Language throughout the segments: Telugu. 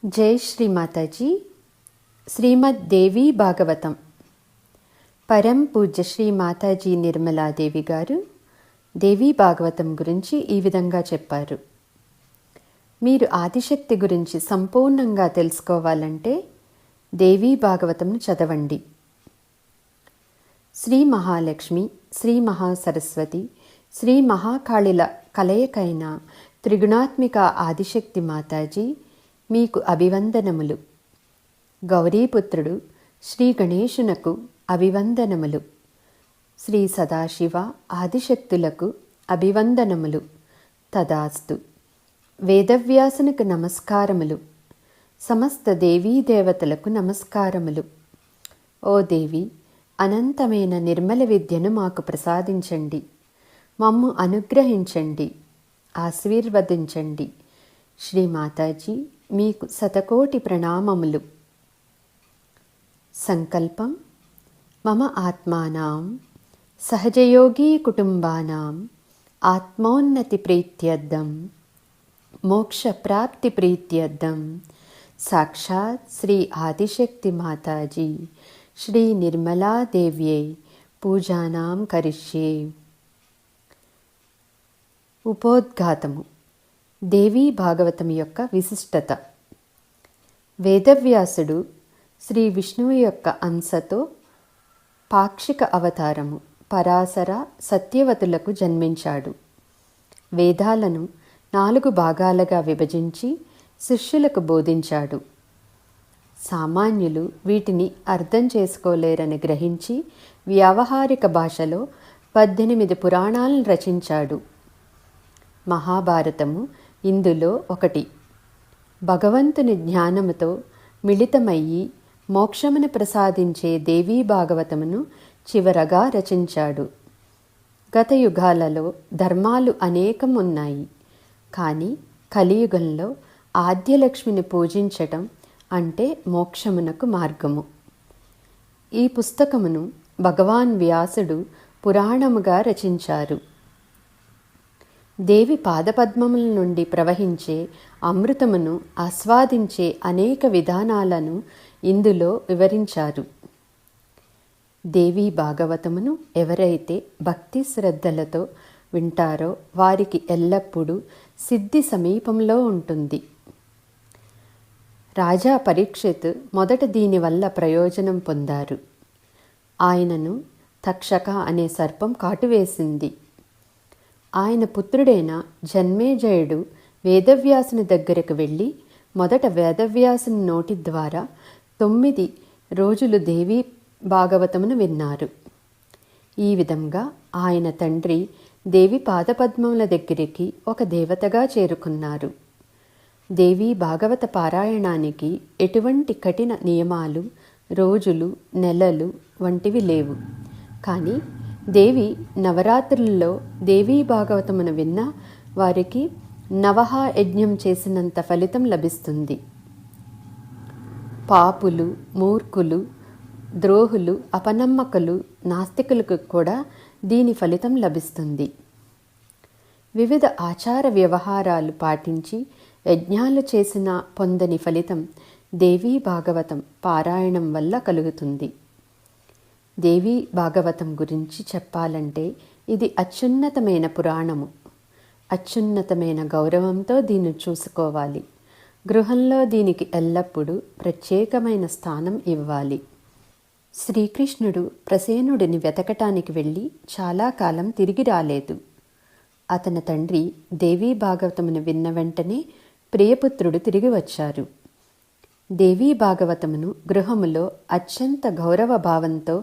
जय श्री माताजी। श्रीमद् देवी भागवतम परम पूज्य श्री माताजी నిర్మలాదేవి గారు దేవీ భాగవతం గురించి ఈ విధంగా చెప్పారు. మీరు ఆదిశక్తి గురించి సంపూర్ణంగా తెలుసుకోవాలంటే దేవీ భాగవతంను చదవండి. శ్రీ మహాలక్ష్మి, శ్రీ మహాసరస్వతి, శ్రీ మహాకాళిల కలయికైన త్రిగుణాత్మిక ఆదిశక్తి మాతాజీ మీకు అభివందనములు. గౌరీపుత్రుడు శ్రీ గణేశునకు అభివందనములు. శ్రీ సదాశివ ఆదిశక్తులకు అభివందనములు. తదాస్తు. వేదవ్యాసునికి నమస్కారములు. సమస్త దేవీ దేవతలకు నమస్కారములు. ఓ దేవి, అనంతమైన నిర్మల విద్యను మాకు ప్రసాదించండి. మమ్ము అనుగ్రహించండి, ఆశీర్వదించండి. శ్రీ మాతాజీ మీకు శతకోటి ప్రణామములు. సంకల్పం: మమ ఆత్మానాం సహజయోగీ కుటుంబానాం ఆత్మోన్నతి ప్రీత్యర్థం మోక్ష ప్రాప్తి ప్రీత్యర్థం సాక్షాత్ శ్రీ ఆదిశక్తి మాతాజీ శ్రీ నిర్మలాదేవ్యై పూజానాం కరిష్యే. ఉపోద్ఘాతము: దేవీ భాగవతం యొక్క విశిష్టత. వేదవ్యాసుడు శ్రీ విష్ణువు యొక్క అంశతో పాక్షిక అవతారము పరాశర సత్యవతులకు జన్మించాడు. వేదాలను 4 భాగాలుగా విభజించి శిష్యులకు బోధించాడు. సామాన్యులు వీటిని అర్థం చేసుకోలేరని గ్రహించి వ్యావహారిక భాషలో 18 పురాణాలను రచించాడు. మహాభారతము ఇందులో ఒకటి. భగవంతుని జ్ఞానముతో మిళితమయ్యి మోక్షమును ప్రసాదించే దేవీ భాగవతమును చివరగా రచించాడు. గత యుగాలలో ధర్మాలు అనేకం ఉన్నాయి, కానీ కలియుగంలో ఆద్యలక్ష్మిని పూజించటం అంటే మోక్షమునకు మార్గము. ఈ పుస్తకమును భగవాన్ వ్యాసుడు పురాణముగా రచించారు. దేవి పాదపద్మముల నుండి ప్రవహించే అమృతమును ఆస్వాదించే అనేక విధానాలను ఇందులో వివరించారు. దేవీ భాగవతమును ఎవరైతే భక్తి శ్రద్ధలతో వింటారో వారికి ఎల్లప్పుడూ సిద్ధి సమీపంలో ఉంటుంది. రాజా పరీక్షిత్ మొదట దీనివల్ల ప్రయోజనం పొందారు. ఆయనను తక్షక అనే సర్పం కాటువేసింది. ఆయన పుత్రుడైన జన్మేజయుడు వేదవ్యాసుని దగ్గరకు వెళ్ళి మొదట వేదవ్యాసుని నోటి ద్వారా 9 రోజులు దేవీ భాగవతమును విన్నారు. ఈ విధంగా ఆయన తండ్రి దేవి పాదపద్మముల దగ్గరికి ఒక దేవతగా చేరుకున్నారు. దేవీ భాగవత పారాయణానికి ఎటువంటి కఠిన నియమాలు, రోజులు, నెలలు వంటివి లేవు. కానీ దేవి నవరాత్రుల్లో దేవీ భాగవతమును విన్న వారికి నవహ యజ్ఞం చేసినంత ఫలితం లభిస్తుంది. పాపులు, మూర్ఖులు, ద్రోహులు, అపనమ్మకులు, నాస్తికులకు కూడా దీని ఫలితం లభిస్తుంది. వివిధ ఆచార వ్యవహారాలు పాటించి యజ్ఞాలు చేసిన పొందని ఫలితం దేవీ భాగవతం పారాయణం వల్ల కలుగుతుంది. దేవీ భాగవతం గురించి చెప్పాలంటే ఇది అత్యున్నతమైన పురాణము. అత్యున్నతమైన గౌరవంతో దీన్ని చూసుకోవాలి. గృహంలో దీనికి ఎల్లప్పుడూ ప్రత్యేకమైన స్థానం ఇవ్వాలి. శ్రీకృష్ణుడు ప్రసేనుడిని వెతకటానికి వెళ్ళి చాలా కాలం తిరిగి రాలేదు. అతని తండ్రి దేవీ భాగవతమును విన్న వెంటనే ప్రియపుత్రుడు తిరిగి వచ్చారు. దేవీ భాగవతమును గృహములో అత్యంత గౌరవ భావంతో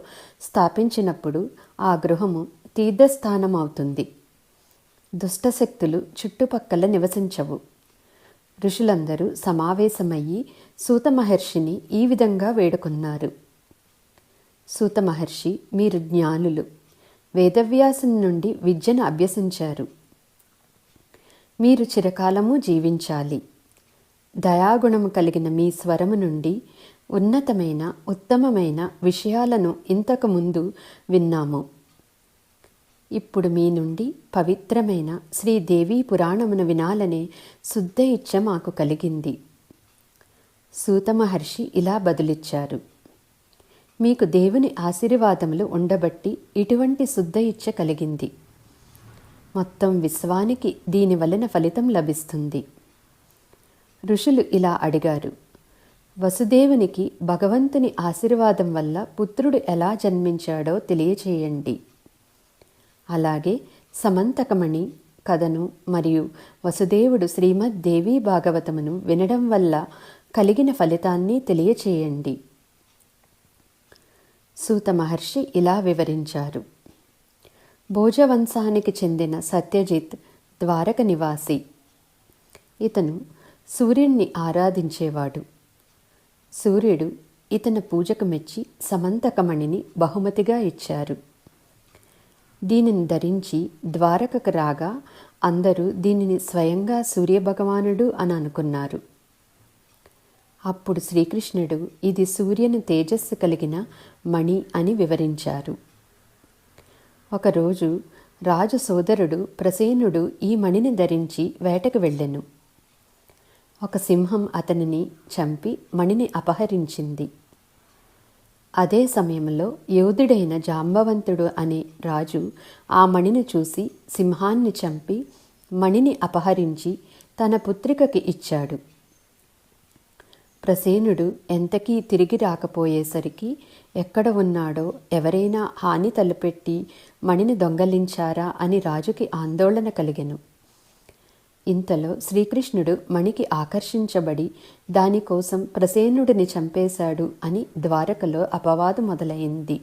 స్థాపించినప్పుడు ఆ గృహము తీర్థస్థానం అవుతుంది. దుష్టశక్తులు చుట్టుపక్కల నివసించవు. ఋషులందరూ సమావేశమయ్యి సూత మహర్షిని ఈ విధంగా వేడుకున్నారు. సూత మహర్షి, మీరు జ్ఞానులు, వేదవ్యాసుని నుండి విద్యను అభ్యసించారు. మీరు చిరకాలము జీవించాలి. దయాగుణము కలిగిన మీ స్వరము నుండి ఉన్నతమైన ఉత్తమమైన విషయాలను ఇంతకు ముందు విన్నాము. ఇప్పుడు మీ నుండి పవిత్రమైన శ్రీదేవీ పురాణమును వినాలనే శుద్ధ ఇచ్ఛ మాకు కలిగింది. సూత మహర్షి ఇలా బదులిచ్చారు: మీకు దేవుని ఆశీర్వాదములు ఉండబట్టి ఇటువంటి శుద్ధ ఇచ్చ కలిగింది. మొత్తం విశ్వానికి దీని వలన ఫలితం లభిస్తుంది. ఋషులు ఇలా అడిగారు: వసుదేవునికి భగవంతుని ఆశీర్వాదం వల్ల పుత్రుడు ఎలా జన్మించాడో తెలియచేయండి. అలాగే సమంతకమణి కథను మరియు వసుదేవుడు శ్రీమద్ దేవీ భాగవతమును వినడం వల్ల కలిగిన ఫలితాన్ని తెలియచేయండి. సూత మహర్షి ఇలా వివరించారు: భోజవంశానికి చెందిన సత్యజిత్ ద్వారక నివాసి. ఇతను సూర్యుణ్ణి ఆరాధించేవాడు. సూర్యుడు ఇతని పూజకు మెచ్చి సమంతకమణిని బహుమతిగా ఇచ్చారు. దీనిని ధరించి ద్వారకకు రాగా అందరూ దీనిని స్వయంగా సూర్యభగవానుడు అని అనుకున్నారు. అప్పుడు శ్రీకృష్ణుడు ఇది సూర్యుని తేజస్సు కలిగిన మణి అని వివరించారు. ఒకరోజు రాజు సోదరుడు ప్రసేనుడు ఈ మణిని ధరించి వేటకు వెళ్ళెను. ఒక సింహం అతనిని చంపి మణిని అపహరించింది. అదే సమయంలో యోధుడైన జాంబవంతుడు అనే రాజు ఆ మణిని చూసి సింహాన్ని చంపి మణిని అపహరించి తన పుత్రికకి ఇచ్చాడు. ప్రసేనుడు ఎంతకీ తిరిగి రాకపోయేసరికి ఎక్కడ ఉన్నాడో, ఎవరైనా హాని తలపెట్టి మణిని దొంగలించారా అని రాజుకి ఆందోళన కలిగెను. ఇంతలో శ్రీకృష్ణుడు మణికి ఆకర్షించబడి దానికోసం ప్రసేనుడిని చంపేశాడు అని ద్వారకలో అపవాదు మొదలైంది.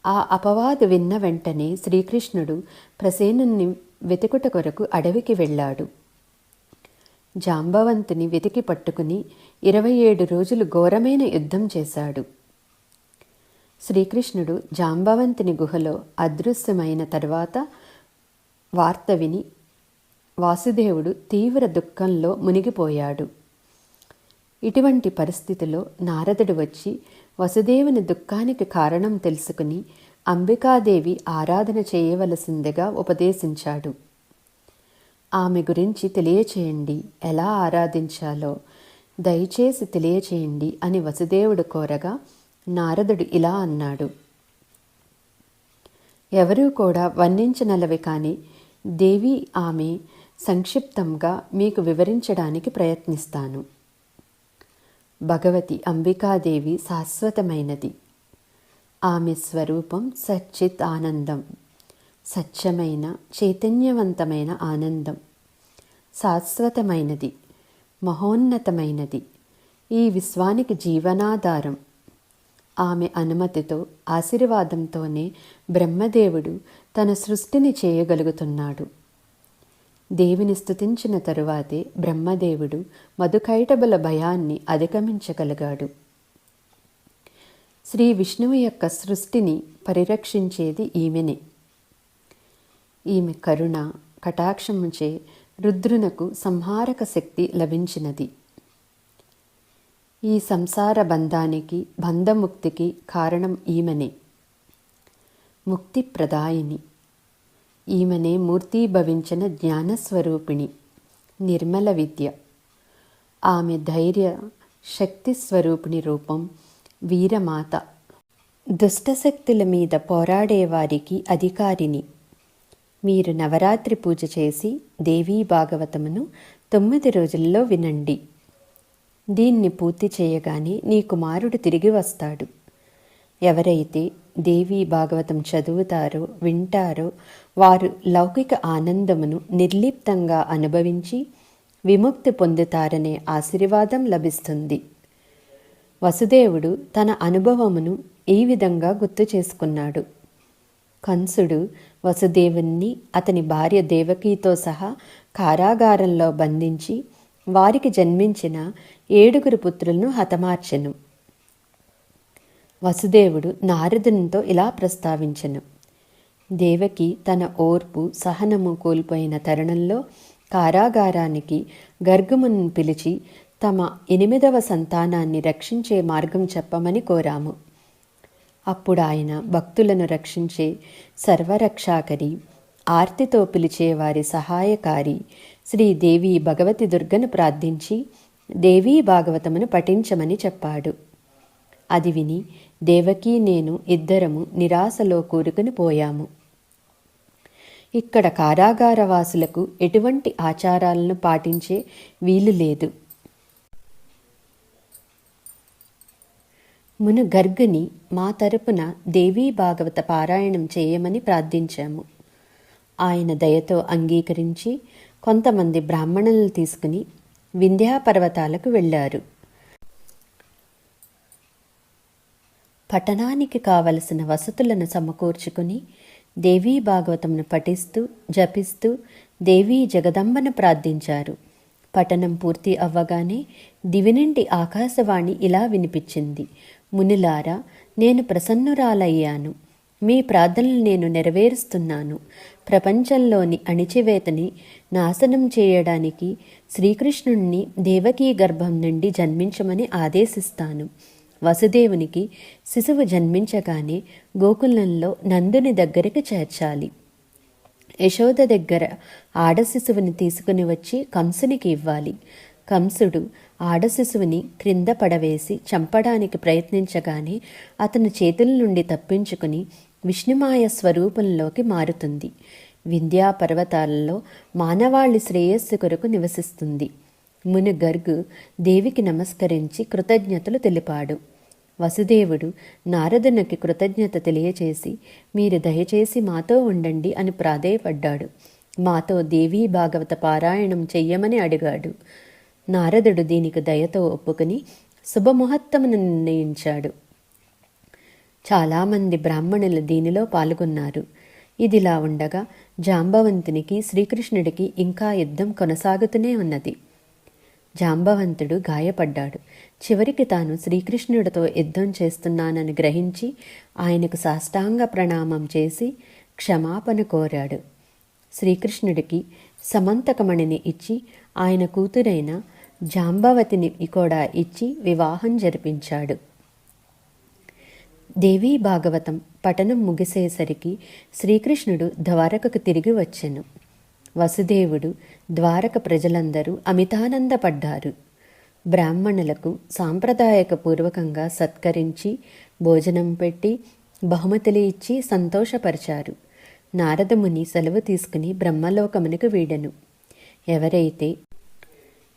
ఆ అపవాదు విన్న వెంటనే శ్రీకృష్ణుడు ప్రసేనుని వెతుకుట కొరకు అడవికి వెళ్ళాడు. జాంబవంతుని వెతికి పట్టుకుని 27 రోజులు ఘోరమైన యుద్ధం చేశాడు. శ్రీకృష్ణుడు జాంబవంతుని గుహలో అదృశ్యమైన తర్వాత వార్త విని వాసుదేవుడు తీవ్ర దుఃఖంలో మునిగిపోయాడు. ఇటువంటి పరిస్థితిలో నారదుడు వచ్చి వసుదేవుని దుఃఖానికి కారణం తెలుసుకుని అంబికాదేవి ఆరాధన చేయవలసిందిగా ఉపదేశించాడు. ఆమె గురించి తెలియచేయండి, ఎలా ఆరాధించాలో దయచేసి తెలియచేయండి అని వసుదేవుడు కోరగా నారదుడు ఇలా అన్నాడు: ఎవరూ కూడా వర్ణించనలవి కానీ దేవి ఆమె సంక్షిప్తంగా మీకు వివరించడానికి ప్రయత్నిస్తాను. భగవతి అంబికాదేవి శాశ్వతమైనది. ఆమె స్వరూపం సచ్చిత్ ఆనందం, సత్యమైన చైతన్యవంతమైన ఆనందం, శాశ్వతమైనది, మహోన్నతమైనది, ఈ విశ్వానికి జీవనాధారం. ఆమె అనుమతితో, ఆశీర్వాదంతోనే బ్రహ్మదేవుడు తన సృష్టిని చేయగలుగుతున్నాడు. దేవిని స్తుతించిన తరువాతే బ్రహ్మదేవుడు మధుకైటబుల భయాన్ని అధిగమించగలిగాడు. శ్రీ విష్ణువు యొక్క సృష్టిని పరిరక్షించేది ఈమెనే. ఈమె కరుణ కటాక్షముచే రుద్రునకు సంహారక శక్తి లభించినది. ఈ సంసార బంధానికి, బంధముక్తికి కారణం ఈమెనే. ముక్తి ప్రదాయిని. ఈమెనే మూర్తీభవించిన జ్ఞానస్వరూపిణి, నిర్మల విద్య. ఆమె ధైర్య శక్తి స్వరూపిణి రూపం వీరమాత. దుష్టశక్తుల మీద పోరాడేవారికి అధికారిని. మీరు నవరాత్రి పూజ చేసి దేవీ భాగవతమును 9 రోజుల్లో వినండి. దీన్ని పూర్తి చేయగానే నీ కుమారుడు తిరిగి వస్తాడు. ఎవరైతే దేవీ భాగవతం చదువుతారో, వింటారో వారు లౌకిక ఆనందమును నిర్లిప్తంగా అనుభవించి విముక్తి పొందుతారనే ఆశీర్వాదం లభిస్తుంది. వసుదేవుడు తన అనుభవమును ఈ విధంగా గుర్తు చేసుకున్నాడు. కంసుడు వసుదేవుణ్ణి అతని భార్య దేవకీతో సహా కారాగారంలో బంధించి వారికి జన్మించిన 7 పుత్రులను హతమార్చెను. వసుదేవుడు నారదునితో ఇలా ప్రస్తావించెను: దేవకి తన ఓర్పు సహనము కోల్పోయిన తరుణంలో కారాగారానికి గర్గమును పిలిచి తమ 8వ సంతానాన్ని రక్షించే మార్గం చెప్పమని కోరాము. అప్పుడు ఆయన భక్తులను రక్షించే సర్వరక్షాకరి, ఆర్తితో పిలిచే వారి సహాయకారి శ్రీదేవి భగవతి దుర్గను ప్రార్థించి దేవీ భాగవతమును పఠించమని చెప్పాడు. అది విని దేవకీ నేను ఇద్దరము నిరాశలో కూరుకుని పోయాము. ఇక్కడ కారాగారవాసులకు ఎటువంటి ఆచారాలను పాటించే వీలు లేదు. మును గర్గుని మా తరపున దేవీ భాగవత పారాయణం చేయమని ప్రార్థించాము. ఆయన దయతో అంగీకరించి కొంతమంది బ్రాహ్మణులను తీసుకుని వింధ్యా పర్వతాలకు వెళ్ళారు. పట్టణానికి కావలసిన వసతులను సమకూర్చుకుని దేవీ భాగవతమును పఠిస్తూ జపిస్తూ దేవీ జగదంబను ప్రార్థించారు. పఠనం పూర్తి అవ్వగానే దివి నుండి ఆకాశవాణి ఇలా వినిపించింది: మునిలారా, నేను ప్రసన్నురాలయ్యాను. మీ ప్రార్థనలు నేను నెరవేరుస్తున్నాను. ప్రపంచంలోని అణిచివేతని నాశనం చేయడానికి శ్రీకృష్ణుణ్ణి దేవకీ గర్భం నుండి జన్మించమని ఆదేశిస్తాను. వసుదేవునికి శిశువు జన్మించగానే గోకులంలో నందుని దగ్గరికి చేర్చాలి. యశోద దగ్గర ఆడ శిశువుని తీసుకుని వచ్చి కంసునికి ఇవ్వాలి. కంసుడు ఆడ శిశువుని క్రింద పడవేసి చంపడానికి ప్రయత్నించగానే అతని చేతుల నుండి తప్పించుకుని విష్ణుమాయ స్వరూపంలోకి మారుతుంది. వింధ్యా పర్వతాలలో మానవాళి శ్రేయస్సు కొరకు నివసిస్తుంది. ముని గర్గు దేవికి నమస్కరించి కృతజ్ఞతలు తెలిపాడు. వసుదేవుడు నారదునికి కృతజ్ఞత తెలియచేసి, మీరు దయచేసి మాతో ఉండండి అని ప్రాధేయపడ్డాడు. మాతో దేవీ భాగవత పారాయణం చెయ్యమని అడిగాడు. నారదుడు దీనికి దయతో ఒప్పుకుని శుభముహూర్తమును నిర్ణయించాడు. చాలామంది బ్రాహ్మణులు దీనిలో పాల్గొన్నారు. ఇదిలా ఉండగా జాంబవంతునికి శ్రీకృష్ణుడికి ఇంకా యుద్ధం కొనసాగుతూనే ఉన్నది. జాంబవంతుడు గాయపడ్డాడు. చివరికి తాను శ్రీకృష్ణుడితో యుద్ధం చేస్తున్నానని గ్రహించి ఆయనకు సాష్టాంగ ప్రణామం చేసి క్షమాపణ కోరాడు. శ్రీకృష్ణుడికి సమంతకమణిని ఇచ్చి ఆయన కూతురైన జాంబవతిని కూడా ఇచ్చి వివాహం జరిపించాడు. దేవీ భాగవతం పఠనం ముగిసేసరికి శ్రీకృష్ణుడు ద్వారకకు తిరిగి వచ్చెను. వసుదేవుడు ద్వారక ప్రజలందరూ అమితానందపడ్డారు. బ్రాహ్మణులకు సాంప్రదాయక పూర్వకంగా సత్కరించి భోజనం పెట్టి బహుమతులు ఇచ్చి సంతోషపరిచారు. నారదముని సెలవు తీసుకుని బ్రహ్మలోకమునకు వీడెను. ఎవరైతే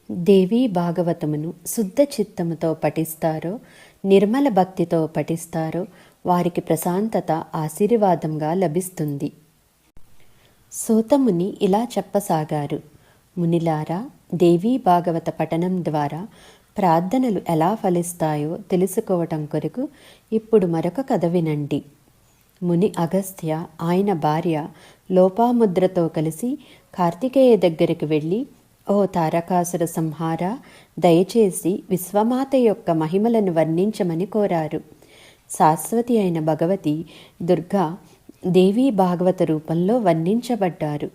దేవీ భాగవతమును శుద్ధ చిత్తముతో పఠిస్తారో, నిర్మల భక్తితో పఠిస్తారో వారికి ప్రశాంతత ఆశీర్వాదంగా లభిస్తుంది. సూతముని ఇలా చెప్పసాగారు: మునిలారా, దేవీ భాగవత పఠనం ద్వారా ప్రార్థనలు ఎలా ఫలిస్తాయో తెలుసుకోవటం కొరకు ఇప్పుడు మరొక కథ వినండి. ముని అగస్త్య ఆయన భార్య లోపాముద్రతో కలిసి కార్తికేయ దగ్గరికి వెళ్ళి, ఓ తారకాసుర సంహార, దయచేసి విశ్వమాత యొక్క మహిమలను వర్ణించమని కోరారు. శాశ్వతి అయిన భగవతి దుర్గా దేవీ భాగవత రూపంలో వర్ణించబడ్డారు.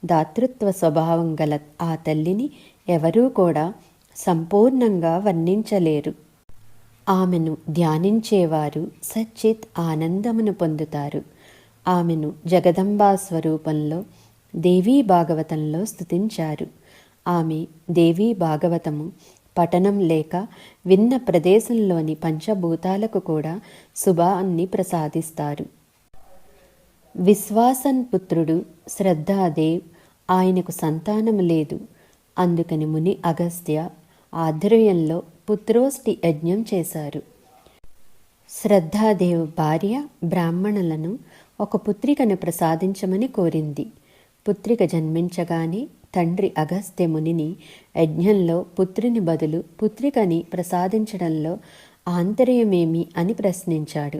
దాతృత్వ స్వభావం గల ఆ తల్లిని ఎవరూ కూడా సంపూర్ణంగా వర్ణించలేరు. ఆమెను ధ్యానించేవారు సచ్చిత్ ఆనందమును పొందుతారు. ఆమెను జగదంబా స్వరూపంలో దేవీ భాగవతంలో స్తుతించారు. ఆమె దేవీ భాగవతము పఠనం లేక విన్న ప్రదేశంలోని పంచభూతాలకు కూడా శుభాన్ని ప్రసాదిస్తారు. విశ్వాసన్ పుత్రుడు శ్రద్ధాదేవ్, ఆయనకు సంతానం లేదు. అందుకని ముని అగస్త్య ఆధ్వర్యంలో పుత్రోష్టి యజ్ఞం చేశారు. శ్రద్ధాదేవ్ భార్య బ్రాహ్మణులను ఒక పుత్రికను ప్రసాదించమని కోరింది. పుత్రిక జన్మించగానే తండ్రి అగస్త్య మునిని యజ్ఞంలో పుత్రిని బదులు పుత్రికని ప్రసాదించడంలో ఆంతర్యమేమి అని ప్రశ్నించాడు.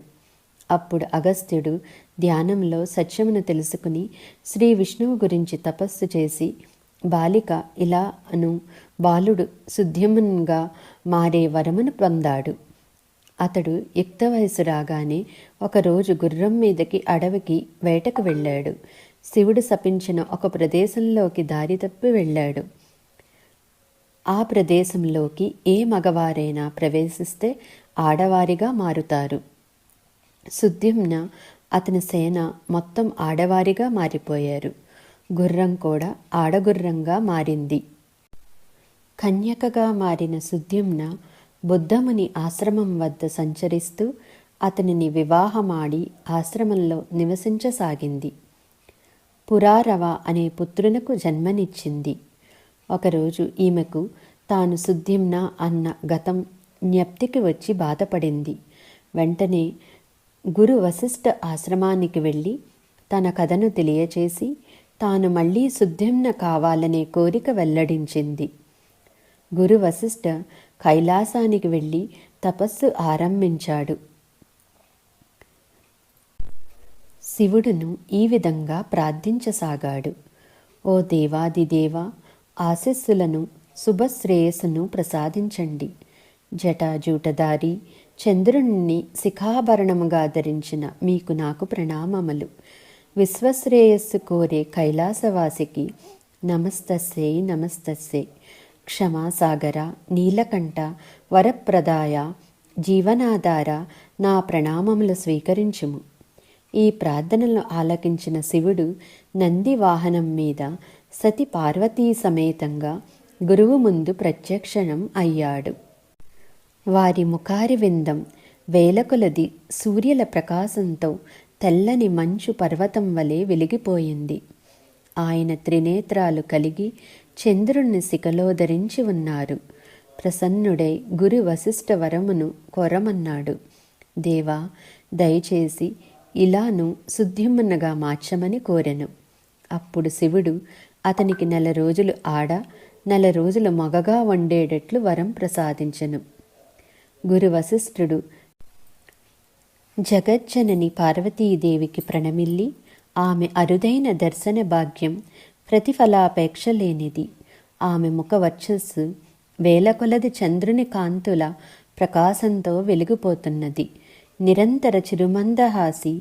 అప్పుడు అగస్త్యుడు ధ్యానంలో సత్యమును తెలుసుకుని శ్రీ విష్ణువు గురించి తపస్సు చేసి, బాలిక ఇలా అను బాలుడు శుద్ధ్యముగా మారే వరమును పొందాడు. అతడు యుక్త వయసు రాగానే ఒకరోజు గుర్రం మీదకి అడవికి వేటకు వెళ్ళాడు. శివుడు శపించిన ఒక ప్రదేశంలోకి దారి తప్పి వెళ్ళాడు. ఆ ప్రదేశంలోకి ఏ మగవారైనా ప్రవేశిస్తే ఆడవారిగా మారుతారు. సుద్యుమ్న అతని సేన మొత్తం ఆడవారిగా మారిపోయారు. గుర్రం కూడా ఆడగుర్రంగా మారింది. కన్యకగా మారిన సుద్యుమ్న బుద్ధముని ఆశ్రమం వద్ద సంచరిస్తూ అతనిని వివాహమాడి ఆశ్రమంలో నివసించసాగింది. పురారవ అనే పుత్రునకు జన్మనిచ్చింది. ఒకరోజు ఈమెకు తాను సుద్యుమ్న అన్న గతం జ్ఞప్తికి వచ్చి బాధపడింది. వెంటనే గురు వశిష్ఠ ఆశ్రమానికి వెళ్ళి తన కథను తెలియచేసి తాను మళ్ళీ సుద్యుమ్న కావాలనే కోరిక వెల్లడించింది. గురు వశిష్ఠ కైలాసానికి వెళ్ళి తపస్సు ఆరంభించాడు. శివుడును ఈ విధంగా ప్రార్థించసాగాడు. ఓ దేవాదిదేవా, ఆశీస్సులను శుభశ్రేయస్సును ప్రసాదించండి. జటాజూటధారి చంద్రుణ్ణి శిఖాభరణముగా ధరించిన మీకు నాకు ప్రణామములు. విశ్వశ్రేయస్సు కోరే కైలాసవాసికి నమస్తస్సే నమస్తస్సే. క్షమాసాగర, నీలకంఠ, వరప్రదాయ, జీవనాధార, నా ప్రణామములు స్వీకరించుము. ఈ ప్రార్థనలు ఆలకించిన శివుడు నంది వాహనం మీద సతి పార్వతీ సమేతంగా గురువు ముందు ప్రత్యక్షణం అయ్యాడు. వారి ముఖారి విందం వేలకొలది సూర్యుల ప్రకాశంతో తెల్లని మంచు పర్వతం వలె వెలిగిపోయింది. ఆయన త్రినేత్రాలు కలిగి చంద్రుణ్ణి శిఖలో ధరించి ఉన్నారు. ప్రసన్నుడై గురు వశిష్ఠ వరమును కోరమన్నాడు. దేవా, దయచేసి ఇలాను సుద్యుమ్నగా మార్చమని కోరెను. అప్పుడు శివుడు అతనికి 4 రోజులు ఆడ 4 రోజులు మగగా వండేటట్లు వరం ప్రసాదించెను. గురు వశిష్ఠుడు జగజ్జనని పార్వతీదేవికి ప్రణమిల్లి ఆమె అరుదైన దర్శన భాగ్యం ప్రతిఫలాపేక్ష లేనిది. ఆమె ముఖ వర్చస్సు వేలకొలది చంద్రుని కాంతుల ప్రకాశంతో వెలిగిపోతున్నది. నిరంతర చిరుమందహాసి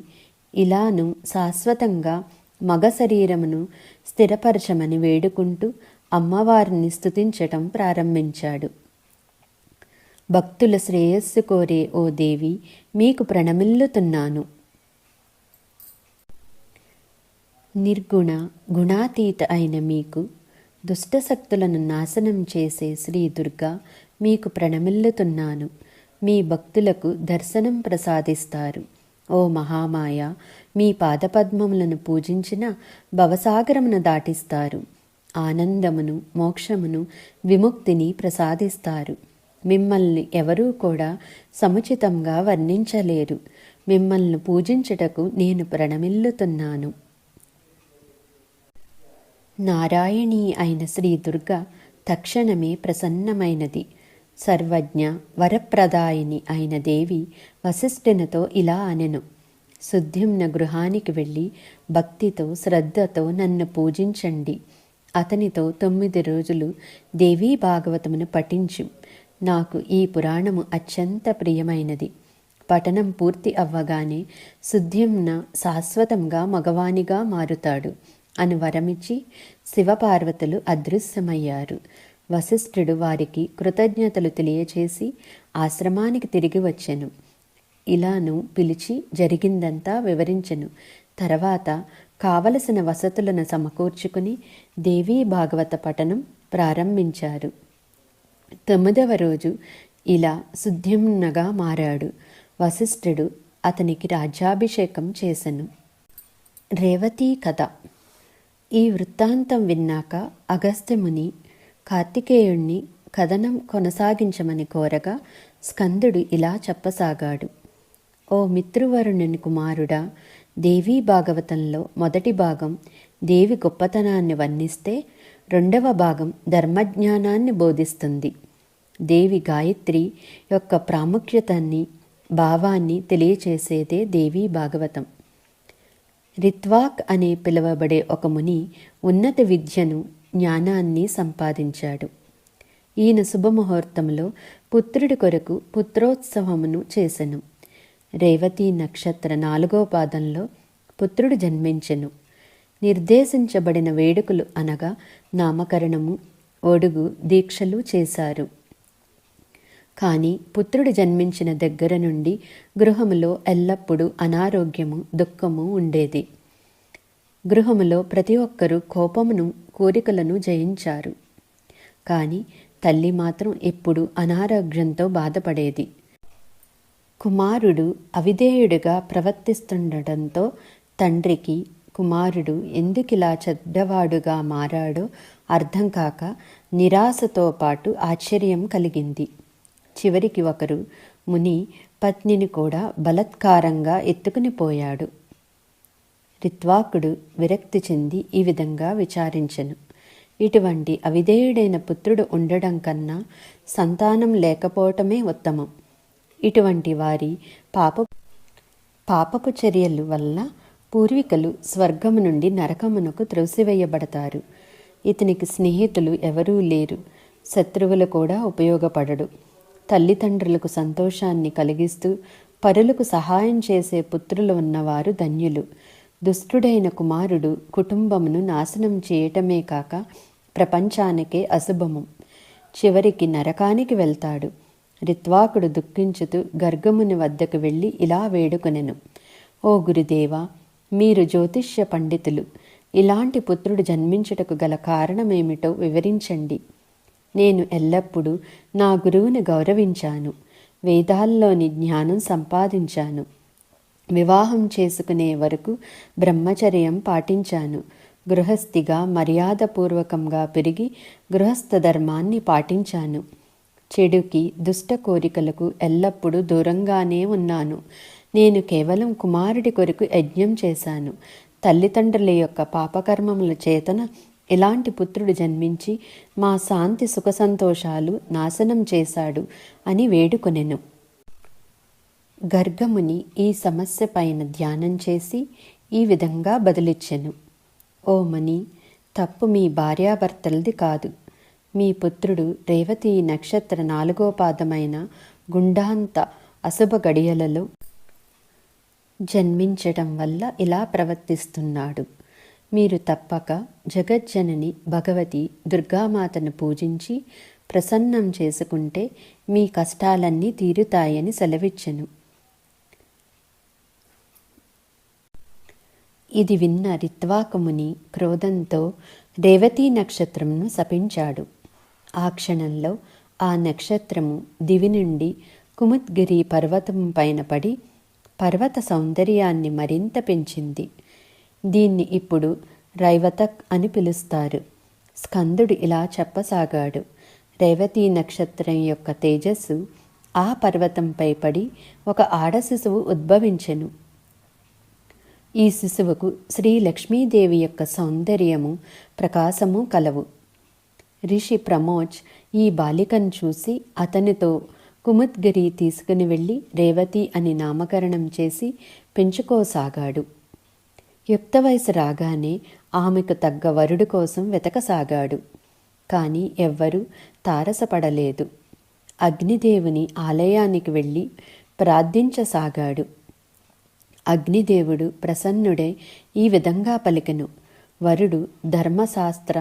ఇలాను శాశ్వతంగా మగ శరీరమును స్థిరపరచమని వేడుకుంటూ అమ్మవారిని స్తుతించటం ప్రారంభించాడు. భక్తుల శ్రేయస్సు కోరే ఓ దేవి, మీకు ప్రణమిల్లుతున్నాను. నిర్గుణ గుణాతీత అయిన మీకు, దుష్టశక్తులను నాశనం చేసే శ్రీ దుర్గా, మీకు ప్రణమిల్లుతున్నాను. మీ భక్తులకు దర్శనం ప్రసాదిస్తారు. ఓ మహామాయ, మీ పాదపద్మములను పూజించిన భవసాగరమును దాటిస్తారు. ఆనందమును, మోక్షమును, విముక్తిని ప్రసాదిస్తారు. మిమ్మల్ని ఎవరూ కూడా సముచితంగా వర్ణించలేరు. మిమ్మల్ని పూజించుటకు నేను ప్రణమిల్లుతున్నాను. నారాయణీ అయిన శ్రీ దుర్గ తక్షణమే ప్రసన్నమైనది. సర్వజ్ఞ వరప్రదాయిని అయిన దేవి వశిష్ఠునితో ఇలా అనెను. సుద్యుమ్న గృహానికి వెళ్ళి భక్తితో శ్రద్ధతో నన్ను పూజించండి. అతనితో 9 రోజులు దేవీ భాగవతమును పఠించు. నాకు ఈ పురాణము అత్యంత ప్రియమైనది. పఠనం పూర్తి అవ్వగానే సుద్యుమ్న శాశ్వతంగా మగవానిగా మారుతాడు అని వరమిచ్చి శివపార్వతులు అదృశ్యమయ్యారు. వశిష్ఠుడు వారికి కృతజ్ఞతలు తెలియచేసి ఆశ్రమానికి తిరిగి వచ్చెను. ఇలాను పిలిచి జరిగిందంతా వివరించెను. తర్వాత కావలసిన వసతులను సమకూర్చుకుని దేవీ భాగవత పఠనం ప్రారంభించారు. 9వ రోజు ఇలా సుద్యుమ్నగా మారాడు. వశిష్ఠుడు అతనికి రాజ్యాభిషేకం చేసెను. రేవతీ కథ. ఈ వృత్తాంతం విన్నాక అగస్త్యముని కార్తికేయుణ్ణి కథనం కొనసాగించమని కోరగా స్కందుడు ఇలా చెప్పసాగాడు. ఓ మిత్రువరుణుని కుమారుడా, దేవీ భాగవతంలో మొదటి భాగం దేవి గొప్పతనాన్ని వర్ణిస్తే 2వ భాగం ధర్మజ్ఞానాన్ని బోధిస్తుంది. దేవి గాయత్రి యొక్క ప్రాముఖ్యతని, భావాన్ని తెలియచేసేదే దేవీ భాగవతం. రిత్వాక్ అనే పిలువబడే ఒక ముని ఉన్నత విద్యను, జ్ఞానాన్ని సంపాదించాడు. ఈయన శుభముహూర్తంలో పుత్రుడి కొరకు పుత్రోత్సవమును చేసెను. రేవతి నక్షత్ర 4వ పాదంలో పుత్రుడు జన్మించెను. నిర్దేశించబడిన వేడుకలు అనగా నామకరణము, ఒడుగు, దీక్షలు చేశారు. కానీ పుత్రుడు జన్మించిన దగ్గర నుండి గృహములో ఎల్లప్పుడూ అనారోగ్యము, దుఃఖము ఉండేది. గృహములో ప్రతి ఒక్కరూ కోపమును, కోరికలను జయించారు. కానీ తల్లి మాత్రం ఎప్పుడూ అనారోగ్యంతో బాధపడేది. కుమారుడు అవిధేయుడిగా ప్రవర్తిస్తుండటంతో తండ్రికి కుమారుడు ఎందుకిలా చెడ్డవాడుగా మారాడో అర్థం కాక నిరాశతో పాటు ఆశ్చర్యం కలిగింది. చివరికి ఒకరు ముని పత్నిని కూడా బలత్కారంగా ఎత్తుకుని పోయాడు. రిత్వాకుడు విరక్తి చెంది ఈ విధంగా విచారించెను. ఇటువంటి అవిధేయుడైన పుత్రుడు ఉండడం కన్నా సంతానం లేకపోవటమే ఉత్తమం. ఇటువంటి వారి పాపపు చర్యల వల్ల పూర్వీకులు స్వర్గము నుండి నరకమునకు త్రోసివేయబడతారు. ఇతనికి స్నేహితులు ఎవరూ లేరు, శత్రువులు కూడా ఉపయోగపడడు. తల్లిదండ్రులకు సంతోషాన్ని కలిగిస్తూ పరులకు సహాయం చేసే పుత్రులు ఉన్నవారు ధన్యులు. దుష్టుడైన కుమారుడు కుటుంబమును నాశనం చేయటమే కాక ప్రపంచానికే అశుభము. చివరికి నరకానికి వెళ్తాడు. రిత్వాకుడు దుఃఖించుతూ గర్గముని వద్దకు వెళ్ళి ఇలా వేడుకొనెను. ఓ గురుదేవా, మీరు జ్యోతిష్య పండితులు. ఇలాంటి పుత్రుడు జన్మించుటకు గల కారణమేమిటో వివరించండి. నేను ఎల్లప్పుడూ నా గురువుని గౌరవించాను. వేదాల్లోని జ్ఞానం సంపాదించాను. వివాహం చేసుకునే వరకు బ్రహ్మచర్యం పాటించాను. గృహస్థిగా మర్యాదపూర్వకంగా పెరిగి గృహస్థ ధర్మాన్ని పాటించాను. చెడుకి, దుష్ట కోరికలకు ఎల్లప్పుడూ దూరంగానే ఉన్నాను. నేను కేవలం కుమారుడి కొరకు యజ్ఞం చేశాను. తల్లిదండ్రుల యొక్క పాపకర్మముల చేతన ఇలాంటి పుత్రుడు జన్మించి మా శాంతి సుఖ సంతోషాలు నాశనం చేశాడు అని వేడుకొనెను. గర్గముని ఈ సమస్య పైన ధ్యానం చేసి ఈ విధంగా బదులిచ్చెను. ఓ మని, తప్పు మీ భార్యాభర్తలది కాదు. మీ పుత్రుడు రేవతి నక్షత్ర 4వ పాదమైన గుండాంత అశుభ గడియలలో జన్మించటం వల్ల ఇలా ప్రవర్తిస్తున్నాడు. మీరు తప్పక జగజ్జనని భగవతి దుర్గామాతను పూజించి ప్రసన్నం చేసుకుంటే మీ కష్టాలన్నీ తీరుతాయని సెలవిచ్చెను. ఇది విన్న రిత్వాకముని క్రోధంతో రేవతీ నక్షత్రంను శపించాడు. ఆ క్షణంలో ఆ నక్షత్రము దివి నుండి కుముద్గిరి పర్వతం పైన పడి పర్వత సౌందర్యాన్ని మరింత పెంచింది. దీన్ని ఇప్పుడు రైవతక్ అని పిలుస్తారు. స్కందుడు ఇలా చెప్పసాగాడు. రేవతీ నక్షత్రం యొక్క తేజస్సు ఆ పర్వతంపై పడి ఒక ఆడ శిశువు ఉద్భవించెను. ఈ శిశువుకు శ్రీ లక్ష్మీదేవి యొక్క సౌందర్యము, ప్రకాశము కలవు. రిషి ప్రమోజ్ ఈ బాలికను చూసి అతనితో కుముద్గిరి తీసుకుని వెళ్ళి రేవతి అని నామకరణం చేసి పెంచుకోసాగాడు. యుక్త వయసు రాగానే ఆమెకు తగ్గ వరుడు కోసం వెతకసాగాడు. కానీ ఎవ్వరూ తారసపడలేదు. అగ్నిదేవుని ఆలయానికి వెళ్ళి ప్రార్థించసాగాడు. అగ్నిదేవుడు ప్రసన్నుడై ఈ విధంగా పలికెను. వరుడు ధర్మశాస్త్ర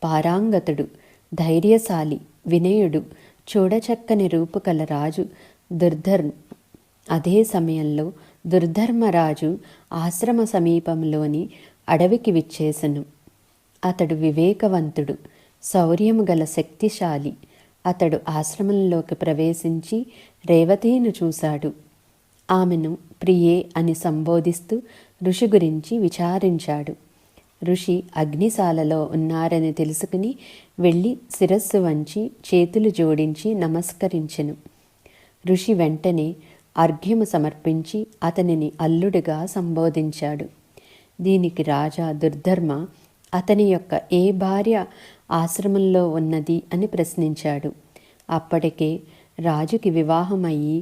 పారాంగతుడు, ధైర్యశాలి, వినయుడు, చూడచక్కని రూపుకల రాజు అదే సమయంలో దుర్ధర్మరాజు ఆశ్రమ సమీపంలోని అడవికి విచ్చేసెను. అతడు వివేకవంతుడు, శౌర్యము గల శక్తిశాలి. అతడు ఆశ్రమంలోకి ప్రవేశించి రేవతిని చూశాడు. ఆమెను ప్రియే అని సంబోధిస్తూ ఋషి గురించి విచారించాడు. ఋషి అగ్నిశాలలో ఉన్నారని తెలుసుకుని వెళ్ళి శిరస్సు వంచి చేతులు జోడించి నమస్కరించెను. ఋషి వెంటనే అర్ఘ్యము సమర్పించి అతనిని అల్లుడిగా సంబోధించాడు. దీనికి రాజా దుర్ధర్మ అతని యొక్క ఏ భార్య ఆశ్రమంలో ఉన్నది అని ప్రశ్నించాడు. అప్పటికే రాజుకి వివాహమయ్యి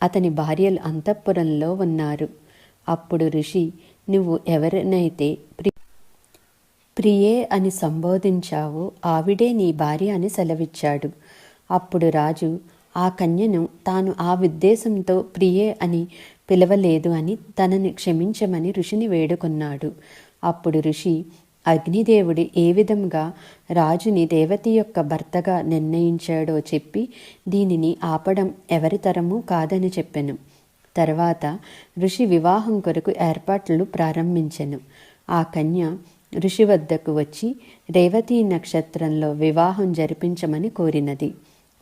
అతని భార్యలు అంతఃపురంలో ఉన్నారు. అప్పుడు ఋషి, నువ్వు ఎవరినైతే ప్రియే అని సంబోధించావో ఆవిడే నీ భార్య అని సెలవిచ్చాడు. అప్పుడు రాజు ఆ కన్యను తాను ఆ ఉద్దేశంతో ప్రియే అని పిలవలేదు అని తనని క్షమించమని ఋషిని వేడుకొన్నాడు. అప్పుడు ఋషి అగ్నిదేవుడు ఏ విధంగా రాజుని దేవతి యొక్క భర్తగా నిర్ణయించాడో చెప్పి దీనిని ఆపడం ఎవరితరమూ కాదని చెప్పెను. తర్వాత ఋషి వివాహం కొరకు ఏర్పాట్లు ప్రారంభించెను. ఆ కన్య ఋషి వద్దకు వచ్చి రేవతీ నక్షత్రంలో వివాహం జరిపించమని కోరినది.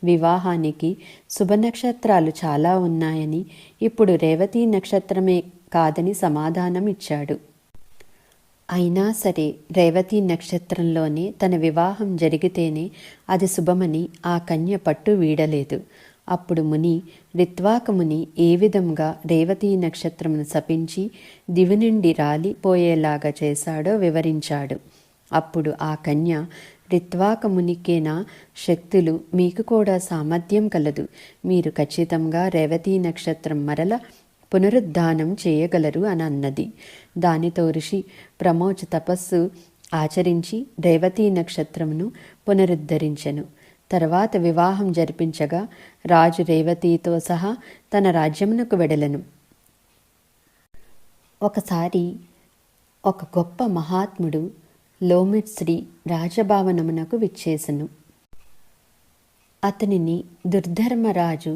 వివాహానికి శుభనక్షత్రాలు చాలా ఉన్నాయని, ఇప్పుడు రేవతీ నక్షత్రమే కాదని సమాధానం ఇచ్చాడు. అయినా సరే రేవతీ నక్షత్రంలోనే తన వివాహం జరిగితేనే అది శుభమని ఆ కన్య పట్టు వీడలేదు. అప్పుడు ముని రిత్వాకముని ఏ విధంగా రేవతీ నక్షత్రమును శపించి దివి నుండి రాలిపోయేలాగా చేశాడో వివరించాడు. అప్పుడు ఆ కన్య, రిత్వాకమునికేనా శక్తులు, మీకు కూడా సామర్థ్యం కలదు. మీరు ఖచ్చితంగా రేవతీ నక్షత్రం మరల పునరుద్ధానం చేయగలరు అని అన్నది. దానితో ఋషి ప్రమోచ తపస్సు ఆచరించి రేవతీ నక్షత్రమును పునరుద్ధరించెను. తర్వాత వివాహం జరిపించగా రాజు రేవతితో సహా తన రాజ్యమునకు వెడలెను. ఒకసారి ఒక గొప్ప మహాత్ముడు లోమిత్శ్రీ రాజభవనమునకు విచ్చేసెను. అతనిని దుర్ధర్మరాజు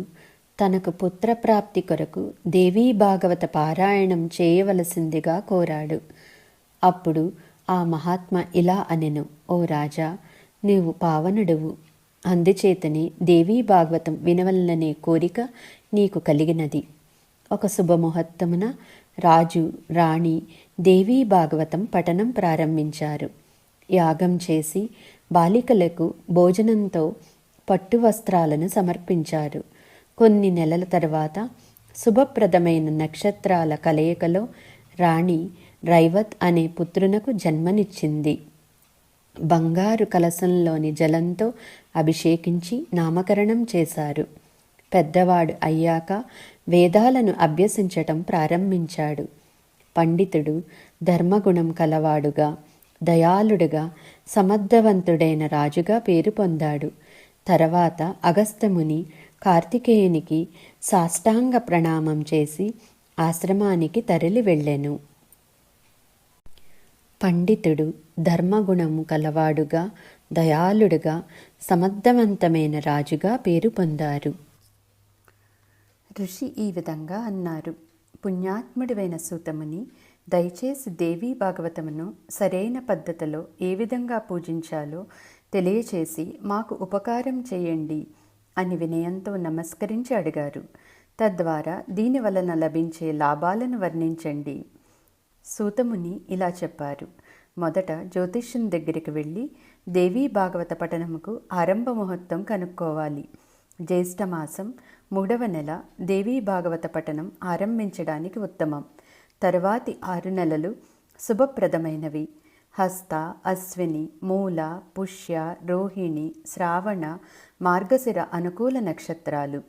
తనకు పుత్రప్రాప్తి కొరకు దేవీ భాగవత పారాయణం చేయవలసిందిగా కోరాడు. అప్పుడు ఆ మహాత్మ ఇలా అనెను, ఓ రాజా, నీవు పావనుడువు, అందుచేతనే దేవీ భాగవతం వినవలననే కోరిక నీకు కలిగినది. ఒక శుభముహూర్తమున రాజు రాణి దేవీ భాగవతం పఠనం ప్రారంభించారు. యాగం చేసి బాలికలకు భోజనంతో పట్టు వస్త్రాలను సమర్పించారు. కొన్ని నెలల తర్వాత శుభప్రదమైన నక్షత్రాల కలయికలో రాణి రైవత్ అనే పుత్రునకు జన్మనిచ్చింది. బంగారు కలశంలోని జలంతో అభిషేకించి నామకరణం చేశారు. పెద్దవాడు అయ్యాక వేదాలను అభ్యసించటం ప్రారంభించాడు. పండితుడు ధర్మగుణం కలవాడుగా, దయాళుడుగా, సమర్థవంతుడైన రాజుగా పేరు పొందాడు. తర్వాత అగస్త్యముని కార్తికేయునికి సాష్టాంగ ప్రణామం చేసి ఆశ్రమానికి తరలి వెళ్ళెను. పండితుడు ధర్మగుణము కలవాడుగా, దయాళుడుగా, సమర్థవంతమైన రాజుగా పేరు పొందారు. ఋషి ఈ విధంగా అన్నారు, పుణ్యాత్ముడివైన సూతముని, దయచేసి దేవీ భాగవతమును సరైన పద్ధతిలో ఏ విధంగా పూజించాలో తెలియచేసి మాకు ఉపకారం చేయండి అని వినయంతో నమస్కరించి అడిగారు. తద్వారా దీని వలన లభించే లాభాలను వర్ణించండి. సూతముని ఇలా చెప్పారు, మొదట జ్యోతిష్యం దగ్గరికి వెళ్ళి దేవీ భాగవత పఠనముకు ఆరంభ ముహూర్తం కనుక్కోవాలి. జ్యేష్ఠమాసం 3వ నెల దేవీ భాగవత పఠనం ఆరంభించడానికి ఉత్తమం. తరువాతి 6 నెలలు శుభప్రదమైనవి. హస్త, అశ్విని, మూల, పుష్య, రోహిణి, శ్రావణ, మార్గశిర అనుకూల నక్షత్రాలు.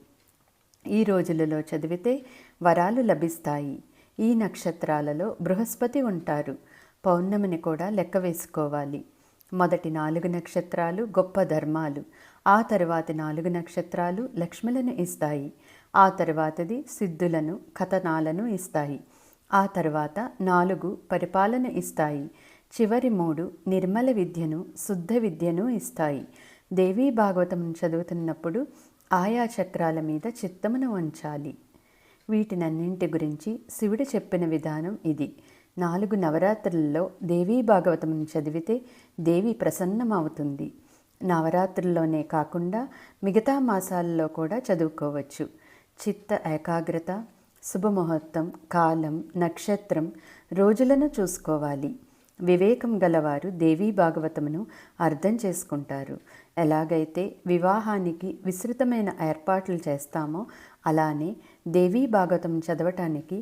ఈ రోజులలో చదివితే వరాలు లభిస్తాయి. ఈ నక్షత్రాలలో బృహస్పతి ఉంటారు. పౌర్ణమిని కూడా లెక్క వేసుకోవాలి. మొదటి 4 నక్షత్రాలు గొప్ప ధర్మాలు, ఆ తరువాతి 4 నక్షత్రాలు లక్ష్ములను ఇస్తాయి, ఆ తరువాతది సిద్ధులను, కథనాలను ఇస్తాయి, ఆ తరువాత 4 పరిపాలన ఇస్తాయి, చివరి 3 నిర్మల విద్యను, శుద్ధ విద్యను ఇస్తాయి. దేవీ భాగవతం చదువుతున్నప్పుడు ఆయా చక్రాల మీద చిత్తమును ఉంచాలి. వీటినన్నింటి గురించి శివుడు చెప్పిన విధానం ఇది. 4 నవరాత్రులలో దేవీ భాగవతమును చదివితే దేవి ప్రసన్నమవుతుంది. నవరాత్రుల్లోనే కాకుండా మిగతా మాసాలలో కూడా చదువుకోవచ్చు. చిత్త ఏకాగ్రత, శుభముహూర్తం, కాలం, నక్షత్రం, రోజులను చూసుకోవాలి. వివేకం గలవారు దేవీ భాగవతమును అర్థం చేసుకుంటారు. ఎలాగైతే వివాహానికి విస్తృతమైన ఏర్పాట్లు చేస్తామో అలానే దేవీ భాగవతం చదవటానికి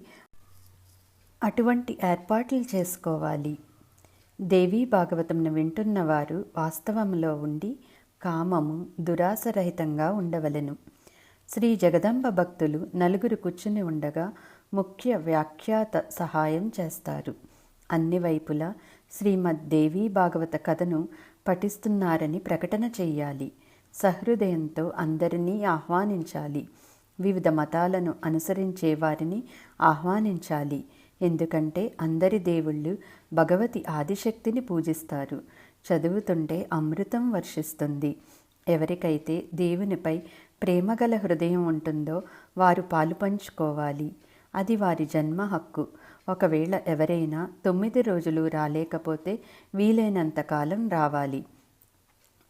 అటువంటి ఏర్పాట్లు చేసుకోవాలి. దేవీ భాగవతంను వింటున్నవారు వాస్తవంలో ఉండి కామము, దురాశరహితంగా ఉండవలెను. శ్రీ జగదంబ భక్తులు 4 కూర్చుని ఉండగా ముఖ్య వ్యాఖ్యాత సహాయం చేస్తారు. అన్ని వైపులా శ్రీమద్ దేవీ భాగవత కథను పఠిస్తున్నారని ప్రకటన చెయ్యాలి. సహృదయంతో అందరినీ ఆహ్వానించాలి. వివిధ మతాలను అనుసరించే వారిని ఆహ్వానించాలి. ఎందుకంటే అందరి దేవుళ్ళు భగవతి ఆదిశక్తిని పూజిస్తారు. చదువుతుంటే అమృతం వర్షిస్తుంది. ఎవరికైతే దేవునిపై ప్రేమగల హృదయం ఉంటుందో వారు పాలు పంచుకోవాలి. అది వారి జన్మ హక్కు. ఒకవేళ ఎవరైనా 9 రోజులు రాలేకపోతే వీలైనంత కాలం రావాలి.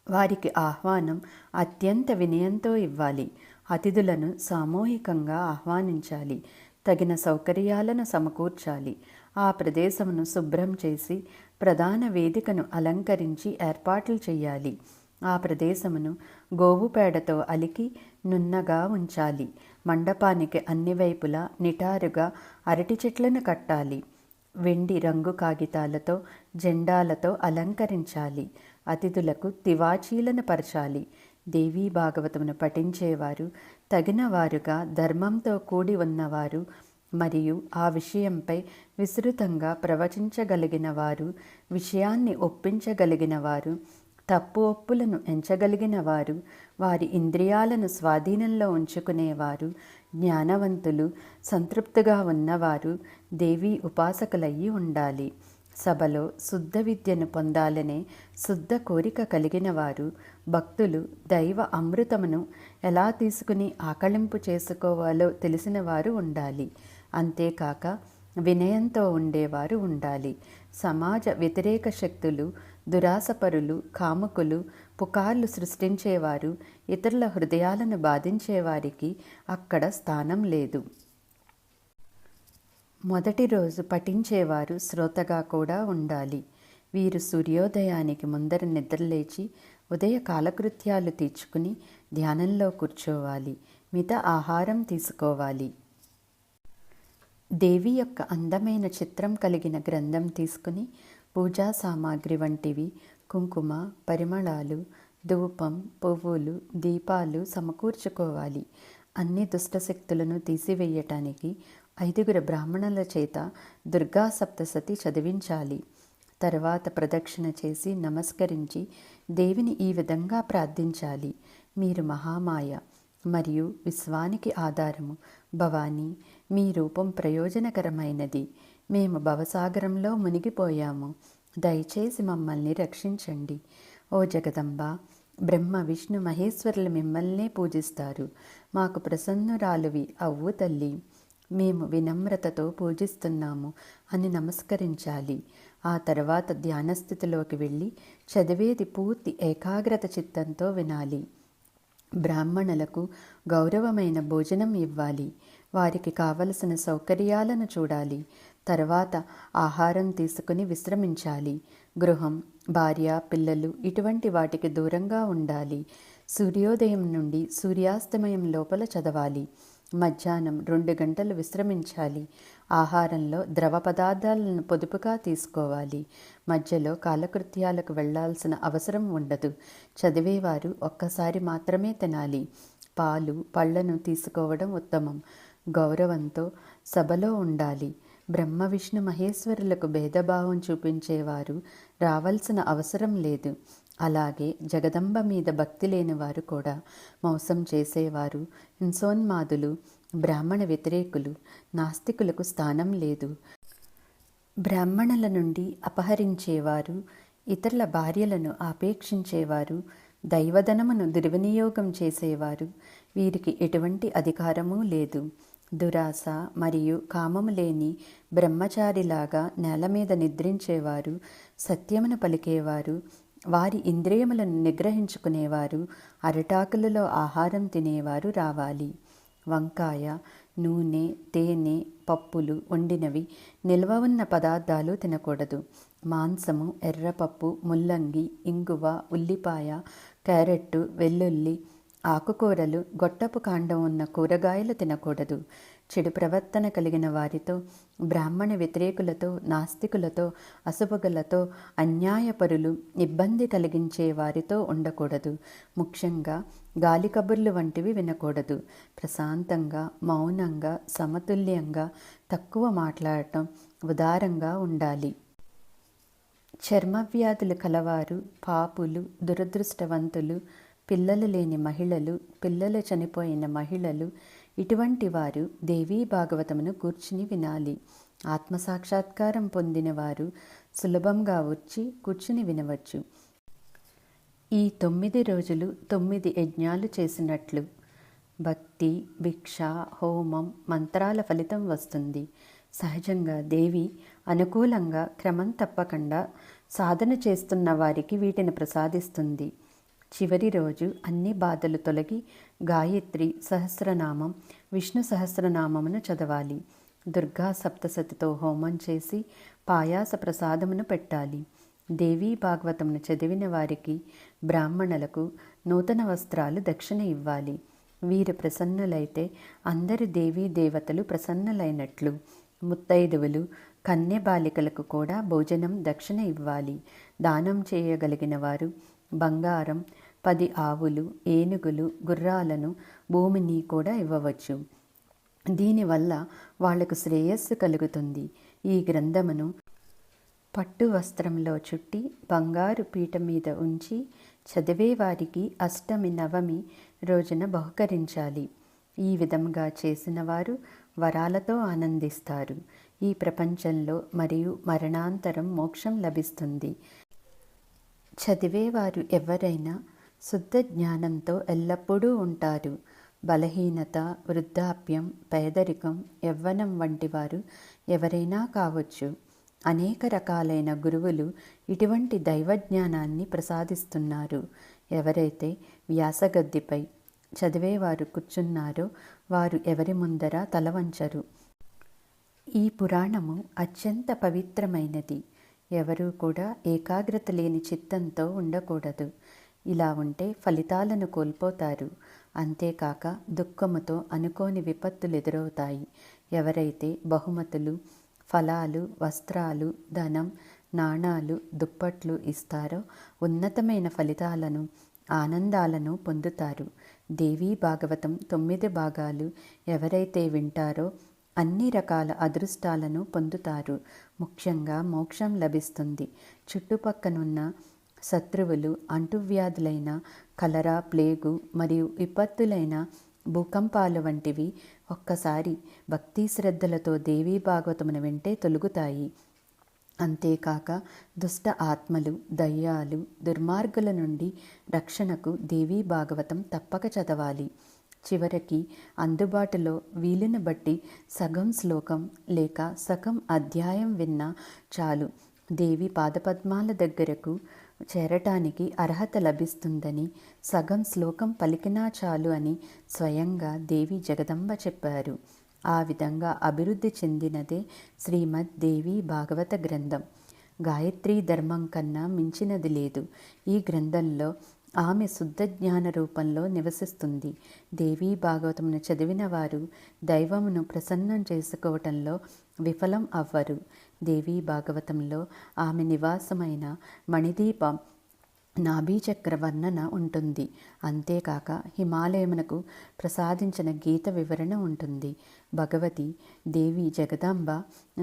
వారికి ఆహ్వానం అత్యంత వినయంతో ఇవ్వాలి. అతిథులను సామూహికంగా ఆహ్వానించాలి. తగిన సౌకర్యాలను సమకూర్చాలి. ఆ ప్రదేశమును శుభ్రం చేసి ప్రధాన వేదికను అలంకరించి ఏర్పాట్లు చేయాలి. ఆ ప్రదేశమును గోవు పేడతో అలికి నున్నగా ఉంచాలి. మండపానికి అన్ని వైపులా నిటారుగా అరటి చెట్లను కట్టాలి. వెండి రంగు కాగితాలతో జెండాలతో అలంకరించాలి. అతిథులకు తివాచీలను పరచాలి. దేవీ భాగవతమును పఠించేవారు, తగిన వారుగా ధర్మంతో కూడి ఉన్నవారు మరియు ఆ విషయంపై విస్తృతంగా ప్రవచించగలిగిన వారు, విషయాన్ని ఒప్పించగలిగిన వారు, తప్పు ఒప్పులను ఎంచగలిగిన వారు, వారి ఇంద్రియాలను స్వాధీనంలో ఉంచుకునేవారు, జ్ఞానవంతులు, సంతృప్తిగా ఉన్నవారు దేవీ ఉపాసకులయ్యి ఉండాలి. సభలో శుద్ధ విద్యను పొందాలనే శుద్ధ కోరిక కలిగిన వారు, భక్తులు దైవ అమృతమును ఎలా తీసుకుని ఆకళింపు చేసుకోవాలో తెలిసిన వారు ఉండాలి. అంతేకాక వినయంతో ఉండేవారు ఉండాలి. సమాజ వ్యతిరేక శక్తులు, దురాశపరులు, కాముకులు, పుకార్లు సృష్టించేవారు, ఇతరుల హృదయాలను బాధించేవారికి అక్కడ స్థానం లేదు. మొదటి రోజు పఠించేవారు శ్రోతగా కూడా ఉండాలి. వీరు సూర్యోదయానికి ముందర నిద్రలేచి ఉదయ కాలకృత్యాలు తీర్చుకుని ధ్యానంలో కూర్చోవాలి. మిత ఆహారం తీసుకోవాలి. దేవి యొక్క అందమైన చిత్రం కలిగిన గ్రంథం తీసుకుని పూజా సామాగ్రి వంటివి, కుంకుమ, పరిమళాలు, ధూపం, పువ్వులు, దీపాలు సమకూర్చుకోవాలి. అన్ని దుష్టశక్తులను తీసివేయటానికి 5 బ్రాహ్మణుల చేత దుర్గా సప్తశతి చదివించాలి. తర్వాత ప్రదక్షిణ చేసి నమస్కరించి దేవిని ఈ విధంగా ప్రార్థించాలి. మీరు మహామాయ మరియు విశ్వానికి ఆధారము. భవానీ, మీ రూపం ప్రయోజనకరమైనది. మేము భవసాగరంలో మునిగిపోయాము. దయచేసి మమ్మల్ని రక్షించండి. ఓ జగదంబ, బ్రహ్మ విష్ణు మహేశ్వరులు మిమ్మల్నే పూజిస్తారు. మాకు ప్రసన్నురాలువి అవ్వు తల్లి. మేము వినమ్రతతో పూజిస్తున్నాము అని నమస్కరించాలి. ఆ తర్వాత ధ్యానస్థితిలోకి వెళ్ళి చదివేది పూర్తి ఏకాగ్రత చిత్తంతో వినాలి. బ్రాహ్మణులకు గౌరవమైన భోజనం ఇవ్వాలి. వారికి కావలసిన సౌకర్యాలను చూడాలి. తర్వాత ఆహారం తీసుకుని విశ్రమించాలి. గృహం, భార్య, పిల్లలు ఇటువంటి వాటికి దూరంగా ఉండాలి. సూర్యోదయం నుండి సూర్యాస్తమయం లోపల చదవాలి. మధ్యాహ్నం 2 గంటలు విశ్రమించాలి. ఆహారంలో ద్రవ పదార్థాలను పొదుపుగా తీసుకోవాలి. మధ్యలో కాలకృత్యాలకు వెళ్లాల్సిన అవసరం ఉండదు. చదివేవారు ఒక్కసారి మాత్రమే తినాలి. పాలు, పళ్లను తీసుకోవడం ఉత్తమం. గౌరవంతో సభలో ఉండాలి. బ్రహ్మ విష్ణు మహేశ్వరులకు భేదభావం చూపించేవారు రావాల్సిన అవసరం లేదు. అలాగే జగదంబ మీద భక్తి లేనివారు కూడా, మోసం చేసేవారు, హింసోన్మాదులు, బ్రాహ్మణ వ్యతిరేకులు, నాస్తికులకు స్థానం లేదు. బ్రాహ్మణుల నుండి అపహరించేవారు, ఇతరుల భార్యలను ఆపేక్షించేవారు, దైవధనమును దుర్వినియోగం చేసేవారు, వీరికి ఎటువంటి అధికారమూ లేదు. దురాశ మరియు కామము లేని బ్రహ్మచారిలాగా నేల మీద నిద్రించేవారు, సత్యమును పలికేవారు, వారి ఇంద్రియములను నిగ్రహించుకునేవారు, అరిటాకులలో ఆహారం తినేవారు రావాలి. వంకాయ, నూనె, తేనె, పప్పులు వండినవి, నిల్వ ఉన్న పదార్థాలు తినకూడదు. మాంసము, ఎర్రపప్పు, ముల్లంగి, ఇంగువ, ఉల్లిపాయ, క్యారెట్టు, వెల్లుల్లి, ఆకుకూరలు, గొట్టపు కాండం ఉన్న కూరగాయలు తినకూడదు. చెడు ప్రవర్తన కలిగిన వారితో, బ్రాహ్మణ వ్యతిరేకులతో, నాస్తికులతో, అశుభగులతో, అన్యాయపరులు, ఇబ్బంది కలిగించే వారితో ఉండకూడదు. ముఖ్యంగా గాలి కబుర్లు వంటివి వినకూడదు. ప్రశాంతంగా, మౌనంగా, సమతుల్యంగా, తక్కువ మాట్లాడటం, ఉదారంగా ఉండాలి. చర్మవ్యాధులు కలవారు, పాపులు, దురదృష్టవంతులు, పిల్లలు లేని మహిళలు, పిల్లలు చనిపోయిన మహిళలు, ఇటువంటి వారు దేవీ భాగవతమును కూర్చుని వినాలి. ఆత్మసాక్షాత్కారం పొందిన వారు సులభంగా వచ్చి కూర్చుని వినవచ్చు. ఈ 9 రోజులు 9 యజ్ఞాలు చేసినట్లు. భక్తి, భిక్ష, హోమం, మంత్రాల ఫలితం వస్తుంది. సహజంగా దేవి అనుకూలంగా క్రమం తప్పకుండా సాధన చేస్తున్న వారికి వీటిని ప్రసాదిస్తుంది. చివరి రోజు అన్ని బాధలు తొలగి గాయత్రి సహస్రనామం, విష్ణు సహస్రనామమును చదవాలి. దుర్గా సప్తసతితో హోమం చేసి పాయాస ప్రసాదమును పెట్టాలి. దేవీ భాగవతమును చదివిన వారికి, బ్రాహ్మణులకు నూతన వస్త్రాలు దక్షిణ ఇవ్వాలి. వీరు ప్రసన్నులైతే అందరి దేవీ దేవతలు ప్రసన్నులైనట్లు. ముత్తైదువులు, కన్య బాలికలకు కూడా భోజనం దక్షిణ ఇవ్వాలి. దానం చేయగలిగిన వారు బంగారం, 10 ఆవులు, ఏనుగులు, గుర్రాలను, భూమిని కూడా ఇవ్వవచ్చు. దీనివల్ల వాళ్లకు శ్రేయస్సు కలుగుతుంది. ఈ గ్రంథమును పట్టు వస్త్రంలో చుట్టి బంగారు పీట మీద ఉంచి చదివేవారికి అష్టమి, నవమి రోజున బహుకరించాలి. ఈ విధంగా చేసిన వారు వరాలతో ఆనందిస్తారు. ఈ ప్రపంచంలో మరియు మరణాంతరం మోక్షం లభిస్తుంది. చదివేవారు ఎవరైనా శుద్ధ జ్ఞానంతో ఎల్లప్పుడూ ఉంటారు. బలహీనత, వృద్ధాప్యం, పేదరికం, యవ్వనం వంటి వారు ఎవరైనా కావచ్చు. అనేక రకాలైన గురువులు ఇటువంటి దైవజ్ఞానాన్ని ప్రసాదిస్తున్నారు. ఎవరైతే వ్యాసగద్దిపై చదివేవారు కూర్చున్నారో వారు ఎవరి ముందర తలవంచరు. ఈ పురాణము అత్యంత పవిత్రమైనది. ఎవరూ కూడా ఏకాగ్రత లేని చిత్తంతో ఉండకూడదు. ఇలా ఉంటే ఫలితాలను కోల్పోతారు. అంతేకాక దుఃఖముతో అనుకోని విపత్తులు ఎదురవుతాయి. ఎవరైతే బహుమతులు, ఫలాలు, వస్త్రాలు, ధనం, నాణాలు, దుప్పట్లు ఇస్తారో ఉన్నతమైన ఫలితాలను, ఆనందాలను పొందుతారు. దేవీ భాగవతం 9 భాగాలు ఎవరైతే వింటారో అన్ని రకాల అదృష్టాలను పొందుతారు. ముఖ్యంగా మోక్షం లభిస్తుంది. చుట్టుపక్కనున్న శత్రువులు, అంటువ్యాధులైన కలరా, ప్లేగు మరియు విపత్తులైన భూకంపాలు వంటివి ఒక్కసారి భక్తి శ్రద్ధలతో దేవీ భాగవతమును వింటే తొలగుతాయి. అంతేకాక దుష్ట ఆత్మలు, దయ్యాలు, దుర్మార్గుల నుండి రక్షణకు దేవీ భాగవతం తప్పక చదవాలి. చివరికి అందుబాటులో వీలుని బట్టి సగం శ్లోకం లేక సగం అధ్యాయం విన్నా చాలు. దేవి పాదపద్మాల దగ్గరకు చేరటానికి అర్హత లభిస్తుందని, సగం శ్లోకం పలికినా చాలు అని స్వయంగా దేవి జగదంబ చెప్పారు. ఆ విధంగా అభివృద్ధి చెందినదే శ్రీమద్ దేవీ భాగవత గ్రంథం. గాయత్రీ ధర్మం కన్నా మించినది లేదు. ఈ గ్రంథంలో ఆమె శుద్ధ జ్ఞాన రూపంలో నివసిస్తుంది. దేవీ భాగవతమును చదివిన వారు దైవమును ప్రసన్నం చేసుకోవటంలో విఫలం అవ్వరు. దేవీ భాగవతంలో ఆమె నివాసమైన మణిదీపం నాభీచక్ర వర్ణన ఉంటుంది. అంతేకాక హిమాలయమునకు ప్రసాదించిన గీత వివరణ ఉంటుంది. భగవతి దేవి జగదాంబ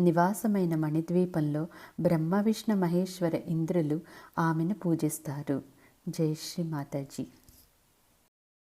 నివాసమైన మణిద్వీపంలో బ్రహ్మ, విష్ణు, మహేశ్వర, ఇంద్రులు ఆమెను పూజిస్తారు. జై శ్రీ మాతాజీ.